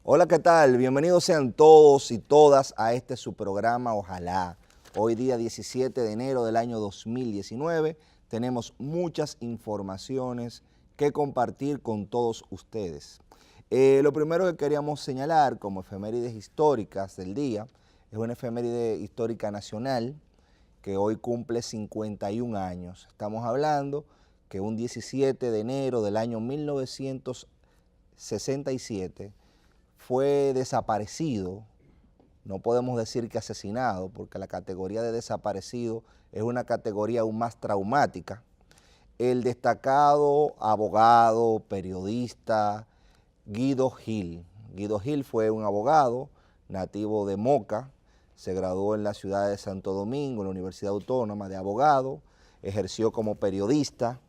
Hola, ¿qué tal? Bienvenidos sean todos y todas a este su programa Ojalá. Hoy día 17 de enero del año 2019 tenemos muchas informaciones que compartir con todos ustedes. Lo primero que queríamos señalar como efemérides históricas del día es una efeméride histórica nacional que hoy cumple 51 años. Estamos hablando que un 17 de enero del año 1967 fue desaparecido, no podemos decir que asesinado, porque la categoría de desaparecido es una categoría aún más traumática, el destacado abogado, periodista Guido Gil. Guido Gil fue un abogado nativo de Moca, se graduó en la ciudad de Santo Domingo, en la Universidad Autónoma de Abogado, ejerció como periodista,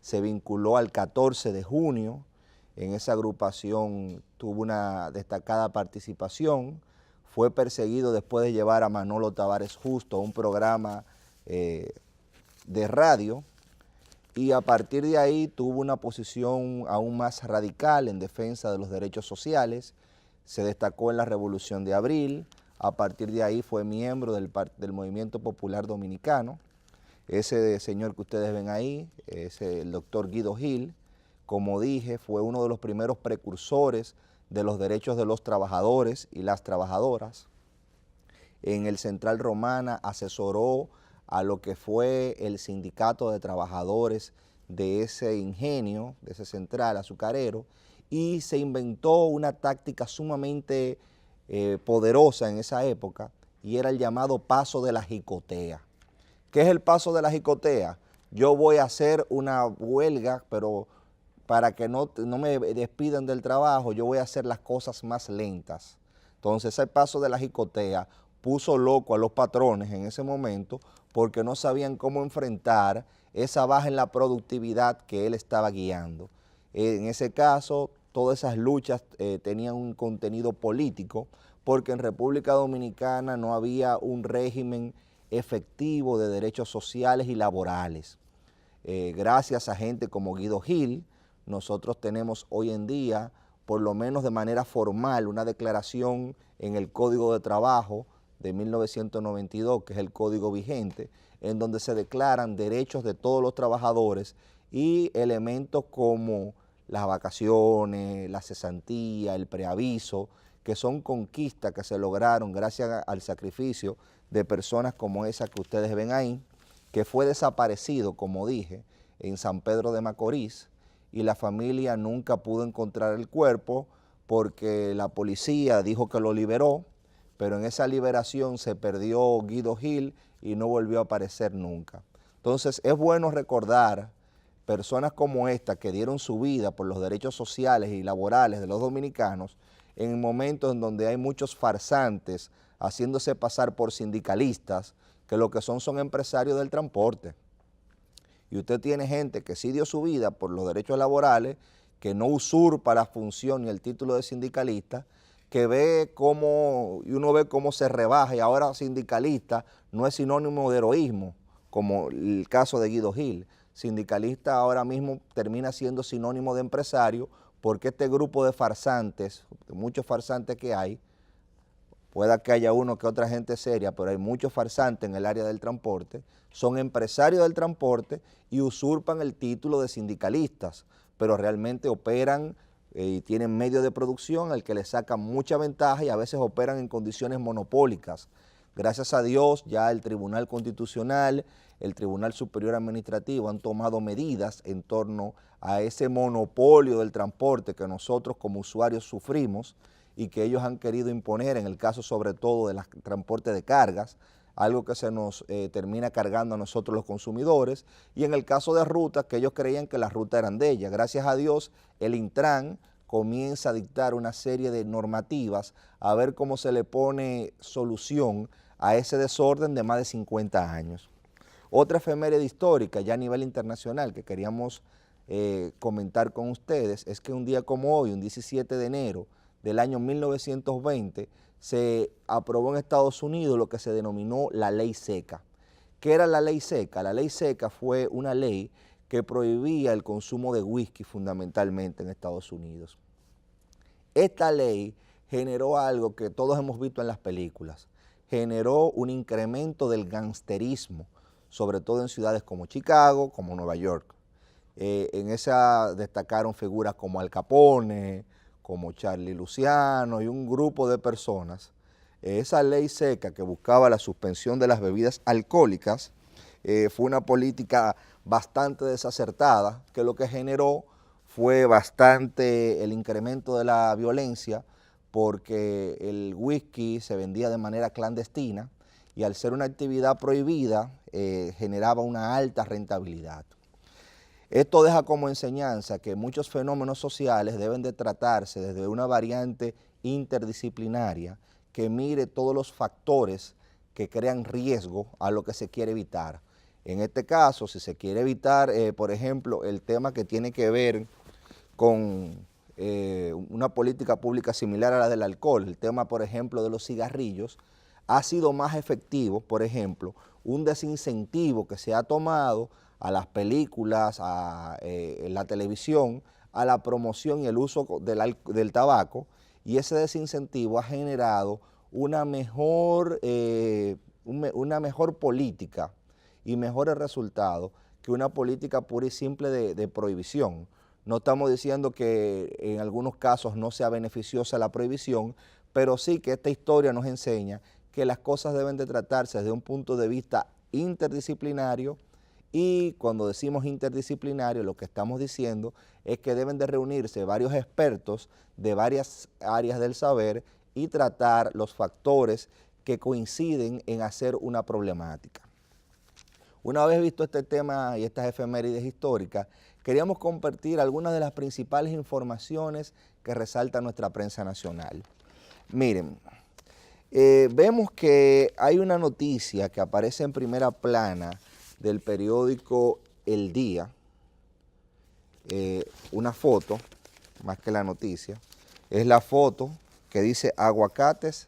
se vinculó al 14 de junio, en esa agrupación tuvo una destacada participación, fue perseguido después de llevar a Manolo Tavares Justo a un programa de radio, y a partir de ahí tuvo una posición aún más radical en defensa de los derechos sociales, se destacó en la Revolución de Abril, a partir de ahí fue miembro del Movimiento Popular Dominicano. Ese señor que ustedes ven ahí es el doctor Guido Gil. Como dije, fue uno de los primeros precursores de los derechos de los trabajadores y las trabajadoras. En el Central Romana asesoró a lo que fue el sindicato de trabajadores de ese ingenio, de ese central azucarero, y se inventó una táctica sumamente poderosa en esa época, y era el llamado paso de la jicotea. ¿Qué es el paso de la jicotea? Yo voy a hacer una huelga, pero para que no me despidan del trabajo, yo voy a hacer las cosas más lentas. Entonces ese paso de la jicotea puso loco a los patrones en ese momento porque no sabían cómo enfrentar esa baja en la productividad que él estaba guiando. En ese caso, todas esas luchas tenían un contenido político porque en República Dominicana no había un régimen efectivo de derechos sociales y laborales. Gracias a gente como Guido Gil, nosotros tenemos hoy en día, por lo menos de manera formal, una declaración en el Código de Trabajo de 1992, que es el código vigente, en donde se declaran derechos de todos los trabajadores y elementos como las vacaciones, la cesantía, el preaviso, que son conquistas que se lograron gracias al sacrificio de personas como esa que ustedes ven ahí, que fue desaparecido, como dije, en San Pedro de Macorís, y la familia nunca pudo encontrar el cuerpo porque la policía dijo que lo liberó, pero en esa liberación se perdió Guido Gil y no volvió a aparecer nunca. Entonces es bueno recordar personas como esta que dieron su vida por los derechos sociales y laborales de los dominicanos en momentos en donde hay muchos farsantes haciéndose pasar por sindicalistas que lo que son empresarios del transporte. Y usted tiene gente que sí dio su vida por los derechos laborales, que no usurpa la función ni el título de sindicalista, que ve cómo, y uno ve cómo se rebaja, y ahora sindicalista no es sinónimo de heroísmo, como el caso de Guido Gil. Sindicalista ahora mismo termina siendo sinónimo de empresario, porque este grupo de farsantes, de muchos farsantes que hay, pueda que haya uno que otra gente seria, pero hay muchos farsantes en el área del transporte, son empresarios del transporte y usurpan el título de sindicalistas, pero realmente operan y tienen medios de producción al que les sacan mucha ventaja y a veces operan en condiciones monopólicas. Gracias a Dios ya el Tribunal Constitucional, el Tribunal Superior Administrativo han tomado medidas en torno a ese monopolio del transporte que nosotros como usuarios sufrimos y que ellos han querido imponer, en el caso sobre todo del transporte de cargas, algo que se nos termina cargando a nosotros los consumidores, y en el caso de rutas, que ellos creían que las rutas eran de ellas. Gracias a Dios, el Intran comienza a dictar una serie de normativas a ver cómo se le pone solución a ese desorden de más de 50 años. Otra efeméride histórica ya a nivel internacional que queríamos comentar con ustedes es que un día como hoy, un 17 de enero del año 1920, se aprobó en Estados Unidos lo que se denominó la Ley Seca. ¿Qué era la Ley Seca? La Ley Seca fue una ley que prohibía el consumo de whisky fundamentalmente en Estados Unidos. Esta ley generó algo que todos hemos visto en las películas. Generó un incremento del gangsterismo, sobre todo en ciudades como Chicago, como Nueva York. En esa destacaron figuras como Al Capone, como Charlie Luciano y un grupo de personas. Esa ley seca que buscaba la suspensión de las bebidas alcohólicas fue una política bastante desacertada, que lo que generó fue bastante el incremento de la violencia, porque el whisky se vendía de manera clandestina y al ser una actividad prohibida generaba una alta rentabilidad. Esto deja como enseñanza que muchos fenómenos sociales deben de tratarse desde una variante interdisciplinaria que mire todos los factores que crean riesgo a lo que se quiere evitar. En este caso, si se quiere evitar, por ejemplo, el tema que tiene que ver con una política pública similar a la del alcohol, el tema, por ejemplo, de los cigarrillos, ha sido más efectivo, por ejemplo, un desincentivo que se ha tomado a las películas, a la televisión, a la promoción y el uso del tabaco, y ese desincentivo ha generado una mejor política y mejores resultados que una política pura y simple de prohibición. No estamos diciendo que en algunos casos no sea beneficiosa la prohibición, pero sí que esta historia nos enseña que las cosas deben de tratarse desde un punto de vista interdisciplinario, y cuando decimos interdisciplinario lo que estamos diciendo es que deben de reunirse varios expertos de varias áreas del saber y tratar los factores que coinciden en hacer una problemática. Una vez visto este tema y estas efemérides históricas, queríamos compartir algunas de las principales informaciones que resalta nuestra prensa nacional. Miren, vemos que hay una noticia que aparece en primera plana del periódico El Día, una foto, más que la noticia, es la foto que dice aguacates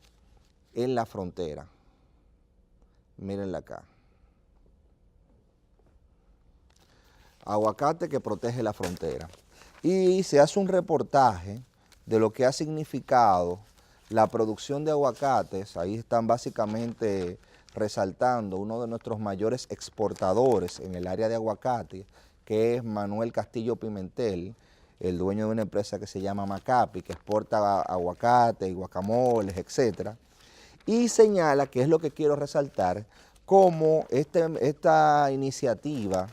en la frontera. Mírenla acá. Aguacate que protege la frontera. Y se hace un reportaje de lo que ha significado la producción de aguacates. Ahí están básicamente resaltando uno de nuestros mayores exportadores en el área de aguacate, que es Manuel Castillo Pimentel, el dueño de una empresa que se llama Macapi, que exporta aguacate y guacamoles, etc. Y señala, que es lo que quiero resaltar, cómo esta iniciativa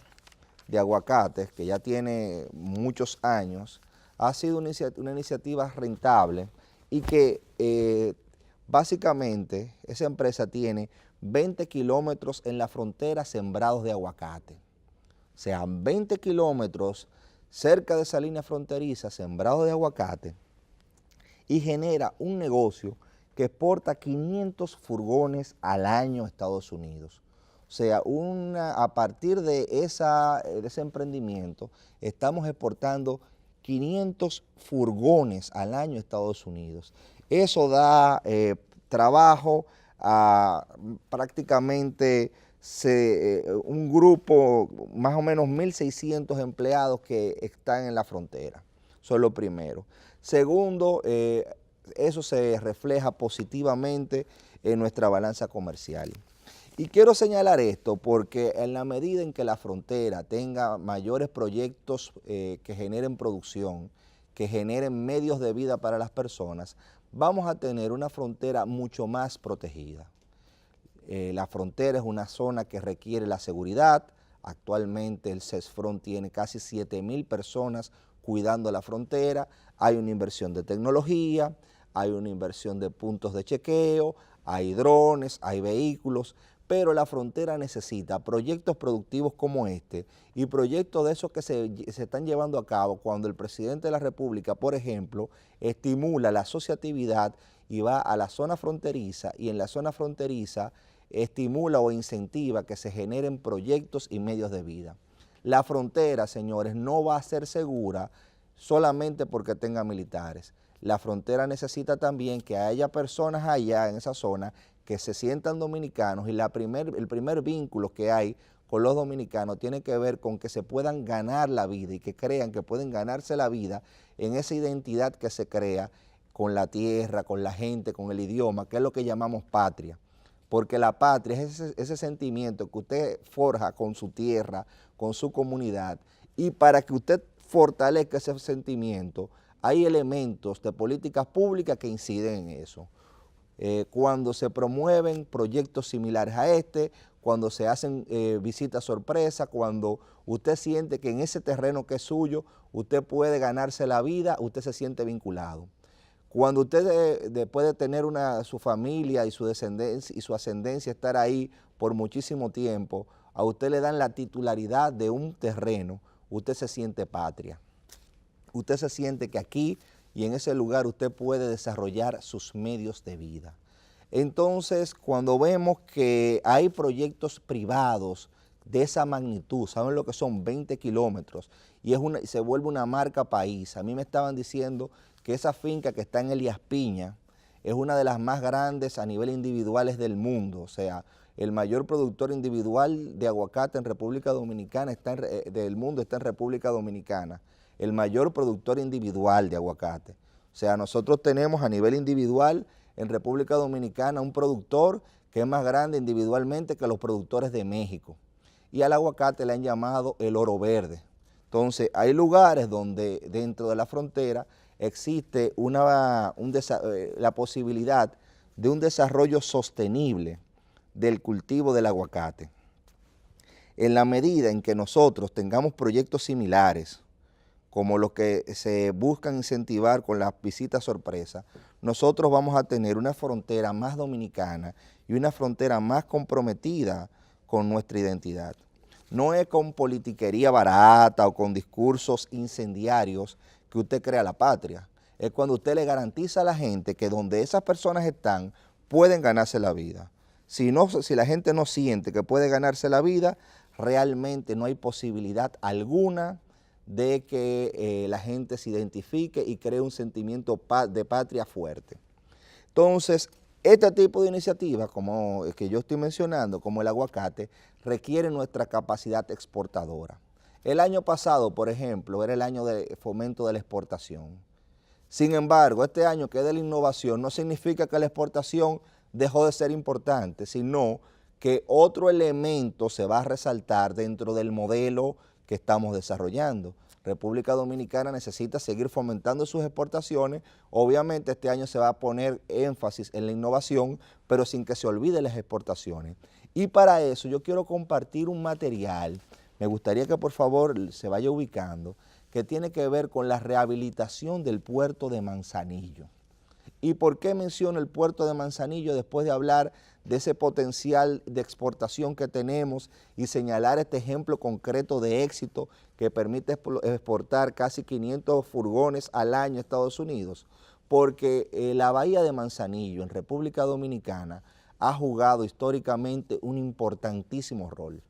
de aguacates, que ya tiene muchos años, ha sido una iniciativa rentable y que básicamente esa empresa tiene 20 kilómetros en la frontera sembrados de aguacate. O sea, 20 kilómetros cerca de esa línea fronteriza sembrados de aguacate, y genera un negocio que exporta 500 furgones al año a Estados Unidos. O sea, a partir de ese emprendimiento, estamos exportando 500 furgones al año a Estados Unidos. Eso da trabajo a prácticamente un grupo, más o menos 1.600 empleados que están en la frontera. Eso es lo primero. Segundo, eso se refleja positivamente en nuestra balanza comercial. Y quiero señalar esto porque en la medida en que la frontera tenga mayores proyectos que generen producción, que generen medios de vida para las personas, vamos a tener una frontera mucho más protegida. La frontera es una zona que requiere la seguridad. Actualmente el CESFRON tiene casi 7.000 personas cuidando la frontera. Hay una inversión de tecnología, hay una inversión de puntos de chequeo, hay drones, hay vehículos, pero la frontera necesita proyectos productivos como este y proyectos de esos que se están llevando a cabo cuando el presidente de la República, por ejemplo, estimula la asociatividad y va a la zona fronteriza, y en la zona fronteriza estimula o incentiva que se generen proyectos y medios de vida. La frontera, señores, no va a ser segura solamente porque tenga militares. La frontera necesita también que haya personas allá en esa zona que se sientan dominicanos, y el primer vínculo que hay con los dominicanos tiene que ver con que se puedan ganar la vida y que crean que pueden ganarse la vida en esa identidad que se crea con la tierra, con la gente, con el idioma, que es lo que llamamos patria. Porque la patria es ese sentimiento que usted forja con su tierra, con su comunidad, y para que usted fortalezca ese sentimiento, hay elementos de políticas públicas que inciden en eso. Cuando se promueven proyectos similares a este, cuando se hacen visitas sorpresa, cuando usted siente que en ese terreno que es suyo, usted puede ganarse la vida, usted se siente vinculado. Cuando usted puede tener su familia y su descendencia y su ascendencia estar ahí por muchísimo tiempo, a usted le dan la titularidad de un terreno, usted se siente patria. Usted se siente que aquí y en ese lugar usted puede desarrollar sus medios de vida. Entonces, cuando vemos que hay proyectos privados de esa magnitud, ¿saben lo que son? 20 kilómetros, y se vuelve una marca país. A mí me estaban diciendo que esa finca que está en Elías Piña es una de las más grandes a nivel individuales del mundo, o sea, el mayor productor individual de aguacate en República Dominicana del mundo está en República Dominicana, el mayor productor individual de aguacate. O sea, nosotros tenemos a nivel individual en República Dominicana un productor que es más grande individualmente que los productores de México. Y al aguacate le han llamado el oro verde. Entonces, hay lugares donde dentro de la frontera existe la posibilidad de un desarrollo sostenible del cultivo del aguacate. En la medida en que nosotros tengamos proyectos similares, como los que se buscan incentivar con las visitas sorpresa, nosotros vamos a tener una frontera más dominicana y una frontera más comprometida con nuestra identidad. No es con politiquería barata o con discursos incendiarios que usted crea la patria. Es cuando usted le garantiza a la gente que donde esas personas están pueden ganarse la vida. Si la gente no siente que puede ganarse la vida, realmente no hay posibilidad alguna de que la gente se identifique y cree un sentimiento de patria fuerte. Entonces, este tipo de iniciativas, como el que yo estoy mencionando, como el aguacate, requiere nuestra capacidad exportadora. El año pasado, por ejemplo, era el año de fomento de la exportación. Sin embargo, este año que es de la innovación no significa que la exportación dejó de ser importante, sino que otro elemento se va a resaltar dentro del modelo que estamos desarrollando. República Dominicana necesita seguir fomentando sus exportaciones. Obviamente este año se va a poner énfasis en la innovación, pero sin que se olvide las exportaciones. Y para eso yo quiero compartir un material, me gustaría que por favor se vaya ubicando, que tiene que ver con la rehabilitación del puerto de Manzanillo. ¿Y por qué menciono el puerto de Manzanillo después de hablar de ese potencial de exportación que tenemos y señalar este ejemplo concreto de éxito que permite exportar casi 500 furgones al año a Estados Unidos? Porque la bahía de Manzanillo en República Dominicana ha jugado históricamente un importantísimo rol.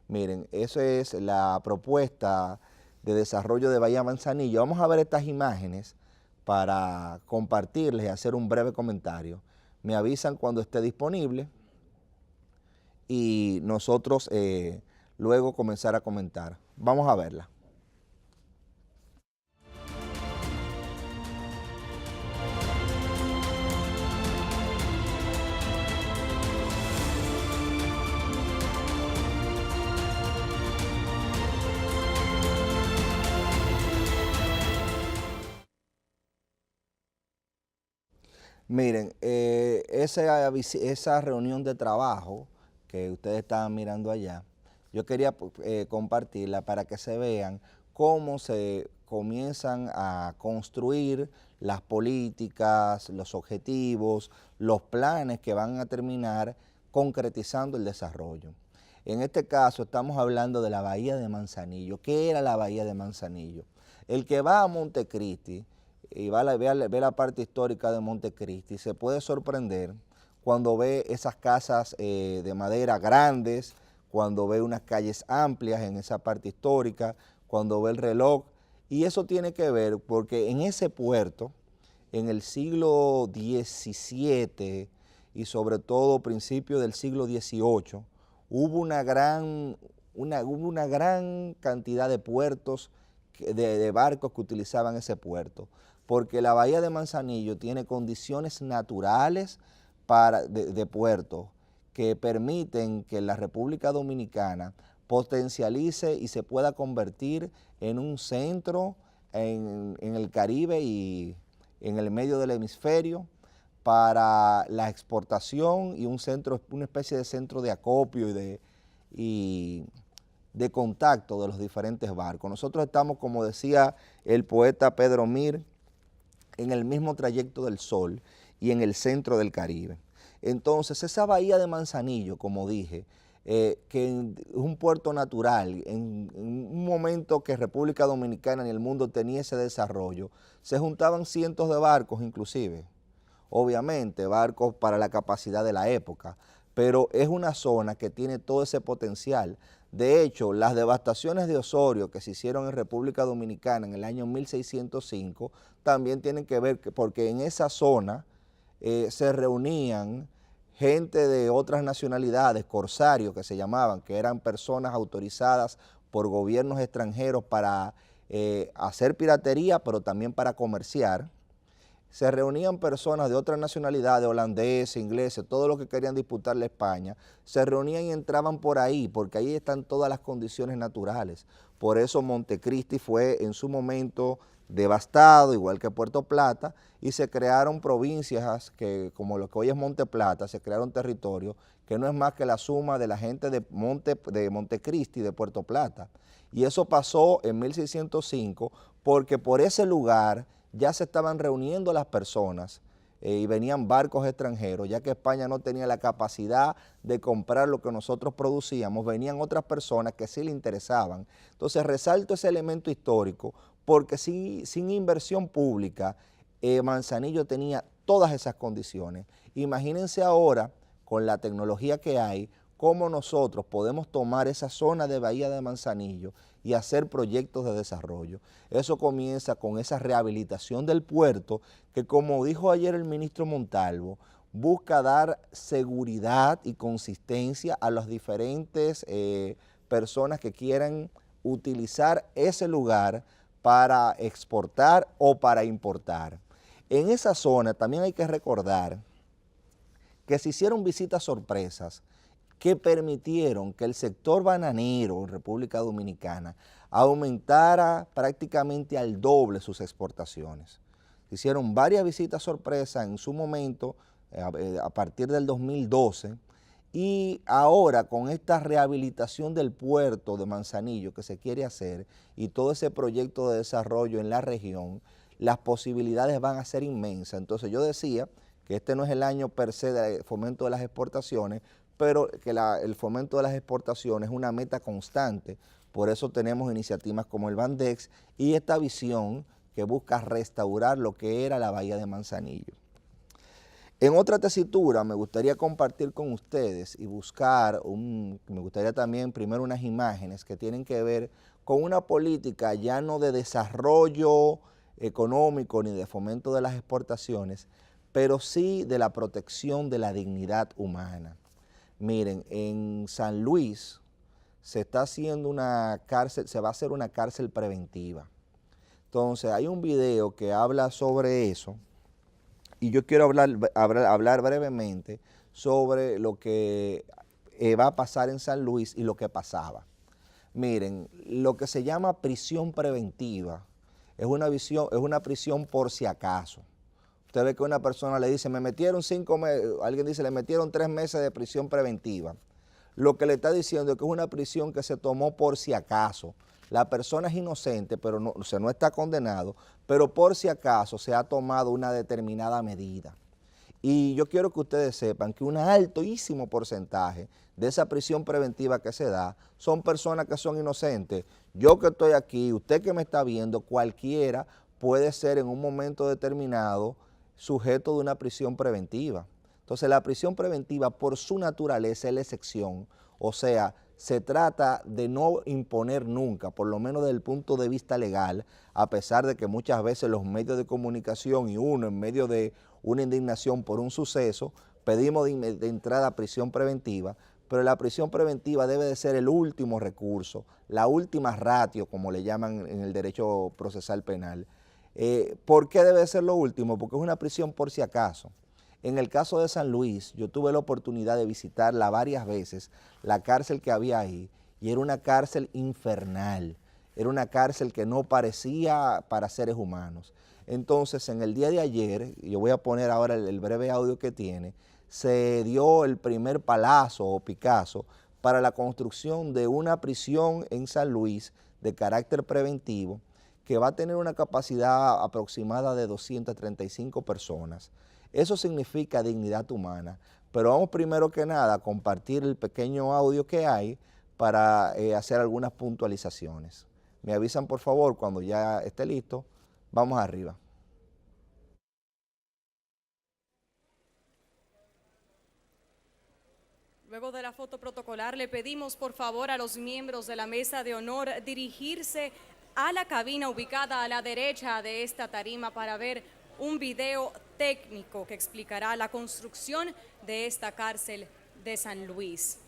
Miren, eso es la propuesta de desarrollo de Bahía Manzanillo. Vamos a ver estas imágenes para compartirles y hacer un breve comentario. Me avisan cuando esté disponible y nosotros luego comenzar a comentar. Vamos a verla. Miren, esa reunión de trabajo que ustedes estaban mirando allá, yo quería compartirla para que se vean cómo se comienzan a construir las políticas, los objetivos, los planes que van a terminar concretizando el desarrollo. En este caso estamos hablando de la Bahía de Manzanillo. ¿Qué era la Bahía de Manzanillo? El que va a Montecristi y ve la parte histórica de Montecristi, se puede sorprender cuando ve esas casas de madera grandes, cuando ve unas calles amplias en esa parte histórica, cuando ve el reloj, y eso tiene que ver porque en ese puerto, en el siglo XVII y sobre todo principios del siglo XVIII, hubo una gran cantidad de puertos, de barcos que utilizaban ese puerto. porque la bahía de Manzanillo tiene condiciones naturales de puerto que permiten que la República Dominicana potencialice y se pueda convertir en un centro en el Caribe y en el medio del hemisferio para la exportación y un centro, una especie de centro de acopio y de contacto de los diferentes barcos. Nosotros estamos, como decía el poeta Pedro Mir, en el mismo trayecto del Sol y en el centro del Caribe. Entonces, esa bahía de Manzanillo, como dije, que es un puerto natural, en un momento que República Dominicana y el mundo tenía ese desarrollo, se juntaban cientos de barcos inclusive, obviamente barcos para la capacidad de la época, pero es una zona que tiene todo ese potencial. De hecho, las devastaciones de Osorio que se hicieron en República Dominicana en el año 1605 también tienen que ver porque en esa zona se reunían gente de otras nacionalidades, corsarios que se llamaban, que eran personas autorizadas por gobiernos extranjeros para hacer piratería, pero también para comerciar. Se reunían personas de otras nacionalidades, holandeses, ingleses, todos los que querían disputarle a España, se reunían y entraban por ahí, porque ahí están todas las condiciones naturales. Por eso Montecristi fue en su momento devastado, igual que Puerto Plata, y se crearon provincias que, como lo que hoy es Monte Plata, se crearon territorios que no es más que la suma de la gente de Montecristi, de Puerto Plata. Y eso pasó en 1605 porque por ese lugar ya se estaban reuniendo las personas y venían barcos extranjeros, ya que España no tenía la capacidad de comprar lo que nosotros producíamos, venían otras personas que sí le interesaban. Entonces resalto ese elemento histórico porque sin inversión pública, Manzanillo tenía todas esas condiciones. Imagínense ahora, con la tecnología que hay, cómo nosotros podemos tomar esa zona de Bahía de Manzanillo y hacer proyectos de desarrollo. Eso comienza con esa rehabilitación del puerto que, como dijo ayer el ministro Montalvo, busca dar seguridad y consistencia a las diferentes personas que quieran utilizar ese lugar para exportar o para importar. En esa zona también hay que recordar que se hicieron visitas sorpresas que permitieron que el sector bananero en República Dominicana aumentara prácticamente al doble sus exportaciones. Se hicieron varias visitas sorpresas en su momento, a partir del 2012, y ahora con esta rehabilitación del puerto de Manzanillo que se quiere hacer y todo ese proyecto de desarrollo en la región, las posibilidades van a ser inmensas. Entonces yo decía que este no es el año per se de fomento de las exportaciones, pero que el fomento de las exportaciones es una meta constante. Por eso tenemos iniciativas como el Bandex y esta visión que busca restaurar lo que era la bahía de Manzanillo. En otra tesitura me gustaría compartir con ustedes y buscar, me gustaría también primero unas imágenes que tienen que ver con una política ya no de desarrollo económico ni de fomento de las exportaciones, pero sí de la protección de la dignidad humana. Miren, en San Luis se está haciendo una cárcel, se va a hacer una cárcel preventiva. Entonces hay un video que habla sobre eso y yo quiero hablar brevemente sobre lo que va a pasar en San Luis y lo que pasaba. Miren, lo que se llama prisión preventiva es una prisión por si acaso. Usted ve que una persona le dice, me metieron 5 meses, alguien dice, le metieron 3 meses de prisión preventiva. Lo que le está diciendo es que es una prisión que se tomó por si acaso. La persona es inocente, pero no, o sea, no está condenado, pero por si acaso se ha tomado una determinada medida. Y yo quiero que ustedes sepan que un altísimo porcentaje de esa prisión preventiva que se da son personas que son inocentes. Yo que estoy aquí, usted que me está viendo, cualquiera puede ser en un momento determinado sujeto de una prisión preventiva. Entonces la prisión preventiva por su naturaleza es la excepción, o sea, se trata de no imponer nunca, por lo menos desde el punto de vista legal, a pesar de que muchas veces los medios de comunicación y uno en medio de una indignación por un suceso, pedimos de entrada prisión preventiva, pero la prisión preventiva debe de ser el último recurso, la última ratio, como le llaman en el derecho procesal penal. ¿Por qué debe ser lo último? Porque es una prisión por si acaso. En el caso de San Luis, yo tuve la oportunidad de visitarla varias veces, la cárcel que había ahí, y era una cárcel infernal, era una cárcel que no parecía para seres humanos. Entonces, en el día de ayer, yo voy a poner ahora el breve audio que tiene, se dio el primer palazo o picazo para la construcción de una prisión en San Luis de carácter preventivo que va a tener una capacidad aproximada de 235 personas. Eso significa dignidad humana, pero vamos primero que nada a compartir el pequeño audio que hay para hacer algunas puntualizaciones. Me avisan por favor cuando ya esté listo, vamos arriba. Luego de la foto protocolar, le pedimos por favor a los miembros de la mesa de honor dirigirse a la cabina ubicada a la derecha de esta tarima para ver un video técnico que explicará la construcción de esta cárcel de San Luis.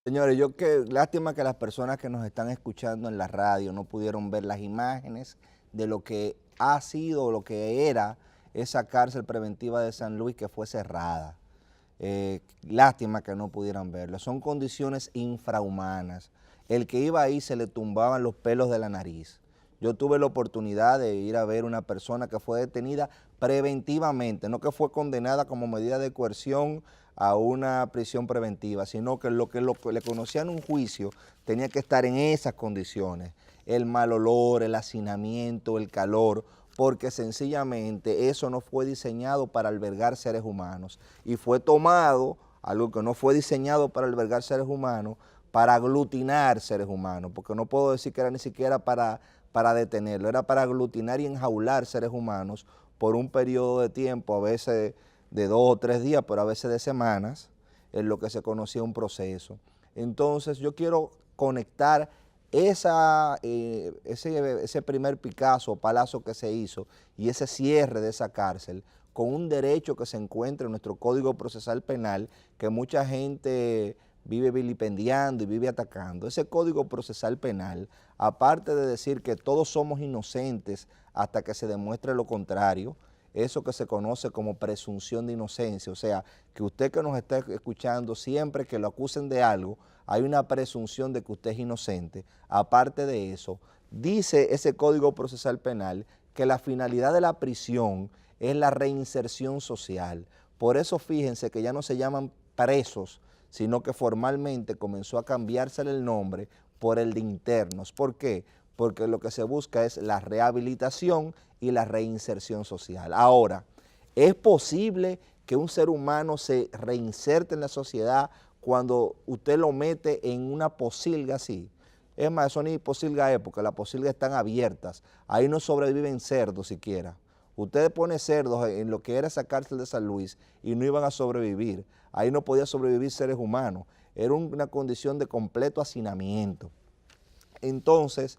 Señores, lástima que las personas que nos están escuchando en la radio no pudieron ver las imágenes de lo que ha sido, lo que era esa cárcel preventiva de San Luis que fue cerrada. Lástima que no pudieran verlo. Son condiciones infrahumanas. El que iba ahí se le tumbaban los pelos de la nariz. Yo tuve la oportunidad de ir a ver una persona que fue detenida preventivamente, no que fue condenada como medida de coerción a una prisión preventiva, sino que lo que le conocían un juicio tenía que estar en esas condiciones. El mal olor, el hacinamiento, el calor, porque sencillamente eso no fue diseñado para albergar seres humanos y fue tomado, algo que no fue diseñado para albergar seres humanos, para aglutinar seres humanos, porque no puedo decir que era ni siquiera para detenerlo, era para aglutinar y enjaular seres humanos por un periodo de tiempo, a veces de 2 o 3 días, pero a veces de semanas, en lo que se conocía un proceso. Entonces yo quiero conectar ese primer Picasso o palazo que se hizo y ese cierre de esa cárcel con un derecho que se encuentra en nuestro Código Procesal Penal que mucha gente vive vilipendiando y vive atacando. Ese Código Procesal Penal, aparte de decir que todos somos inocentes hasta que se demuestre lo contrario, eso que se conoce como presunción de inocencia, o sea, que usted que nos está escuchando, siempre que lo acusen de algo, hay una presunción de que usted es inocente. Aparte de eso, dice ese Código Procesal Penal que la finalidad de la prisión es la reinserción social. Por eso fíjense que ya no se llaman presos, sino que formalmente comenzó a cambiársele el nombre por el de internos. ¿Por qué? Porque lo que se busca es la rehabilitación y la reinserción social. Ahora, ¿es posible que un ser humano se reinserte en la sociedad cuando usted lo mete en una pocilga así? Es más, eso ni pocilga es, porque las pocilgas están abiertas, ahí no sobreviven cerdos siquiera. Usted pone cerdos en lo que era esa cárcel de San Luis y no iban a sobrevivir, ahí no podían sobrevivir seres humanos, era una condición de completo hacinamiento. Entonces,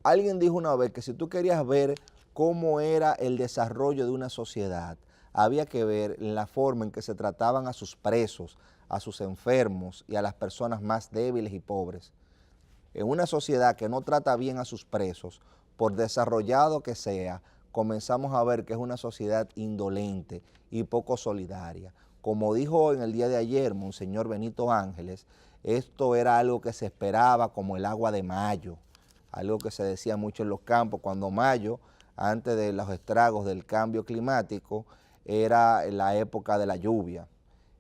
alguien dijo una vez que si tú querías ver cómo era el desarrollo de una sociedad, había que ver la forma en que se trataban a sus presos, a sus enfermos y a las personas más débiles y pobres. En una sociedad que no trata bien a sus presos, por desarrollado que sea, comenzamos a ver que es una sociedad indolente y poco solidaria. Como dijo en el día de ayer Monseñor Benito Ángeles, esto era algo que se esperaba como el agua de mayo, algo que se decía mucho en los campos, cuando mayo, antes de los estragos del cambio climático, era la época de la lluvia.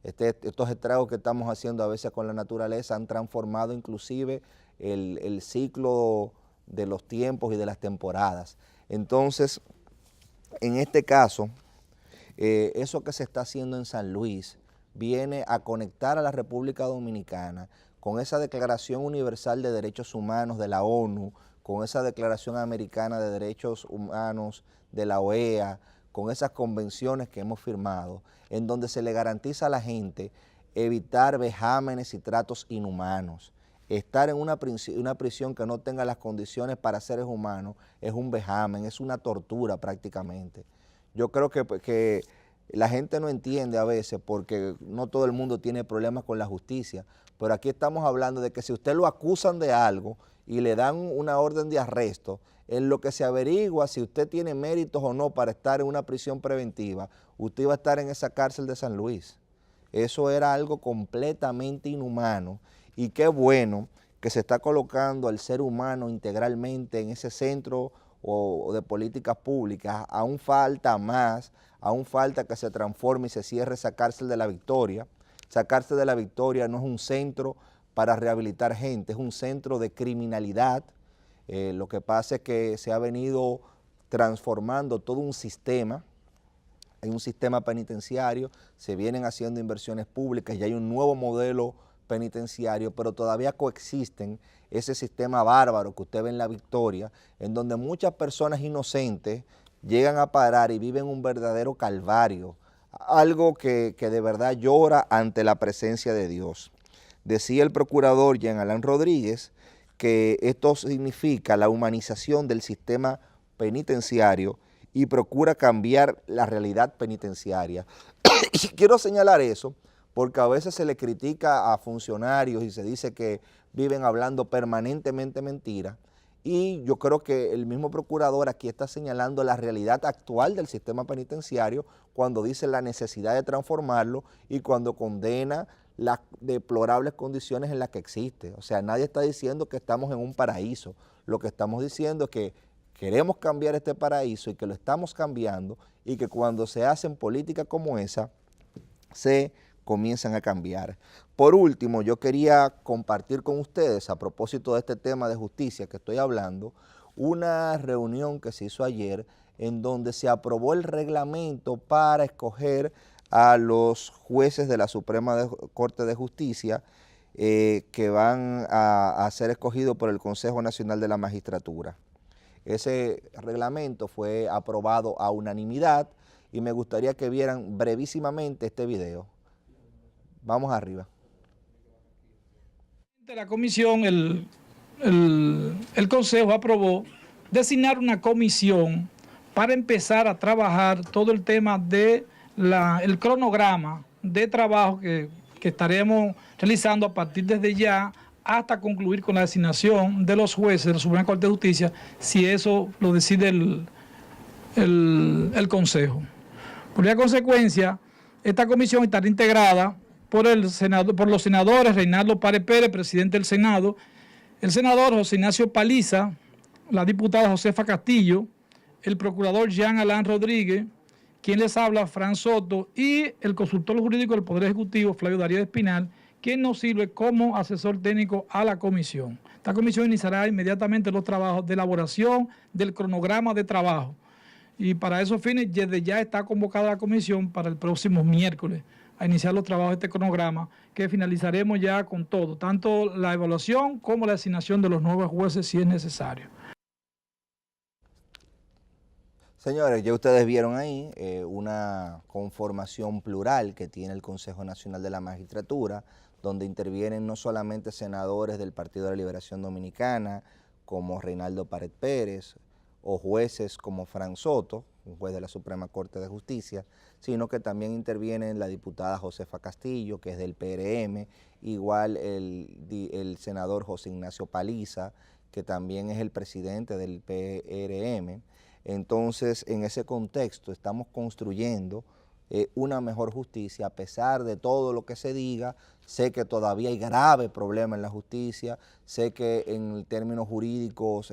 Estos estragos que estamos haciendo a veces con la naturaleza han transformado inclusive el ciclo de los tiempos y de las temporadas. Entonces, en este caso, eso que se está haciendo en San Luis viene a conectar a la República Dominicana con esa Declaración Universal de Derechos Humanos de la ONU, con esa Declaración Americana de Derechos Humanos de la OEA, con esas convenciones que hemos firmado, en donde se le garantiza a la gente evitar vejámenes y tratos inhumanos. Estar en una prisión que no tenga las condiciones para seres humanos es un vejamen, es una tortura prácticamente. Yo creo que la gente no entiende a veces porque no todo el mundo tiene problemas con la justicia, pero aquí estamos hablando de que si usted lo acusan de algo y le dan una orden de arresto, en lo que se averigua si usted tiene méritos o no para estar en una prisión preventiva, usted iba a estar en esa cárcel de San Luis. Eso era algo completamente inhumano y qué bueno que se está colocando al ser humano integralmente en ese centro o de políticas públicas. Aún falta más, aún falta que se transforme y se cierre esa cárcel de la Victoria. Esa cárcel de la Victoria no es un centro para rehabilitar gente, es un centro de criminalidad. Lo que pasa es que se ha venido transformando todo un sistema, hay un sistema penitenciario, se vienen haciendo inversiones públicas y hay un nuevo modelo penitenciario, pero todavía coexisten ese sistema bárbaro que usted ve en la Victoria, en donde muchas personas inocentes llegan a parar y viven un verdadero calvario, algo que de verdad llora ante la presencia de Dios. Decía el procurador Jean Alain Rodríguez que esto significa la humanización del sistema penitenciario y procura cambiar la realidad penitenciaria. Y quiero señalar eso porque a veces se le critica a funcionarios y se dice que viven hablando permanentemente mentiras, y yo creo que el mismo procurador aquí está señalando la realidad actual del sistema penitenciario cuando dice la necesidad de transformarlo y cuando condena las deplorables condiciones en las que existe. O sea, nadie está diciendo que estamos en un paraíso, lo que estamos diciendo es que queremos cambiar este paraíso y que lo estamos cambiando y que cuando se hacen políticas como esa, se comienzan a cambiar. Por último, yo quería compartir con ustedes, a propósito de este tema de justicia que estoy hablando, una reunión que se hizo ayer en donde se aprobó el reglamento para escoger a los jueces de la Suprema Corte de Justicia que van a ser escogidos por el Consejo Nacional de la Magistratura. Ese reglamento fue aprobado a unanimidad y me gustaría que vieran brevísimamente este video. Vamos arriba. La comisión, el Consejo aprobó designar una comisión para empezar a trabajar todo el tema de el cronograma de trabajo que estaremos realizando a partir desde ya hasta concluir con la designación de los jueces de la Suprema Corte de Justicia, si eso lo decide el Consejo. Por esa consecuencia, esta comisión estará integrada por los senadores Reinaldo Párez Pérez, presidente del Senado, el senador José Ignacio Paliza, la diputada Josefa Castillo, el procurador Jean Alain Rodríguez, quien les habla, Fran Soto, y el consultor jurídico del Poder Ejecutivo, Flavio Darío Espinal, quien nos sirve como asesor técnico a la comisión. Esta comisión iniciará inmediatamente los trabajos de elaboración del cronograma de trabajo. Y para esos fines, desde ya está convocada la comisión para el próximo miércoles a iniciar los trabajos de este cronograma, que finalizaremos ya con todo, tanto la evaluación como la designación de los nuevos jueces si es necesario. Señores, ya ustedes vieron ahí una conformación plural que tiene el Consejo Nacional de la Magistratura, donde intervienen no solamente senadores del Partido de la Liberación Dominicana, como Reinaldo Párez Pérez, o jueces como Fran Soto, un juez de la Suprema Corte de Justicia, sino que también intervienen la diputada Josefa Castillo, que es del PRM, igual el senador José Ignacio Paliza, que también es el presidente del PRM. Entonces, en ese contexto estamos construyendo una mejor justicia, a pesar de todo lo que se diga. Sé que todavía hay grave problema en la justicia, sé que en términos jurídicos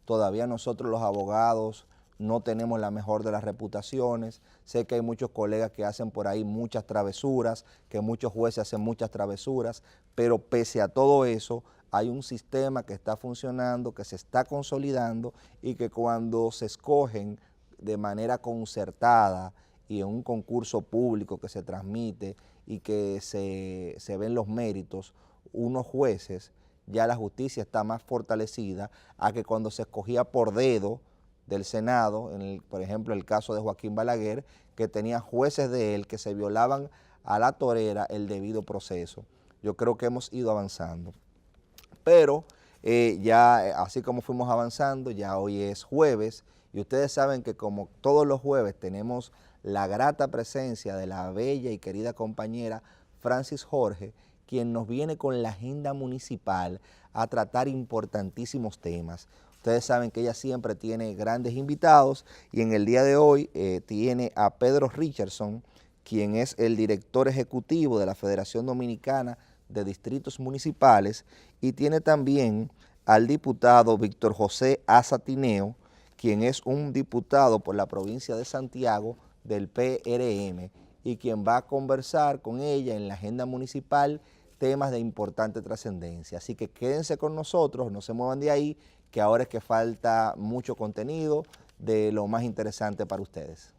todavía nosotros los abogados no tenemos la mejor de las reputaciones, sé que hay muchos colegas que hacen por ahí muchas travesuras, que muchos jueces hacen muchas travesuras, pero pese a todo eso, hay un sistema que está funcionando, que se está consolidando y que cuando se escogen de manera concertada y en un concurso público que se transmite y que se ven los méritos, unos jueces, ya la justicia está más fortalecida a que cuando se escogía por dedo del Senado, por ejemplo el caso de Joaquín Balaguer, que tenía jueces de él que se violaban a la torera el debido proceso. Yo creo que hemos ido avanzando. Pero ya así como fuimos avanzando, ya hoy es jueves y ustedes saben que como todos los jueves tenemos la grata presencia de la bella y querida compañera Francis Jorge, quien nos viene con la agenda municipal a tratar importantísimos temas. Ustedes saben que ella siempre tiene grandes invitados y en el día de hoy tiene a Pedro Richardson, quien es el director ejecutivo de la Federación Dominicana de Distritos Municipales, y tiene también al diputado Víctor José Aza Tineo, quien es un diputado por la provincia de Santiago del PRM y quien va a conversar con ella en la agenda municipal temas de importante trascendencia. Así que quédense con nosotros, no se muevan de ahí, que ahora es que falta mucho contenido de lo más interesante para ustedes.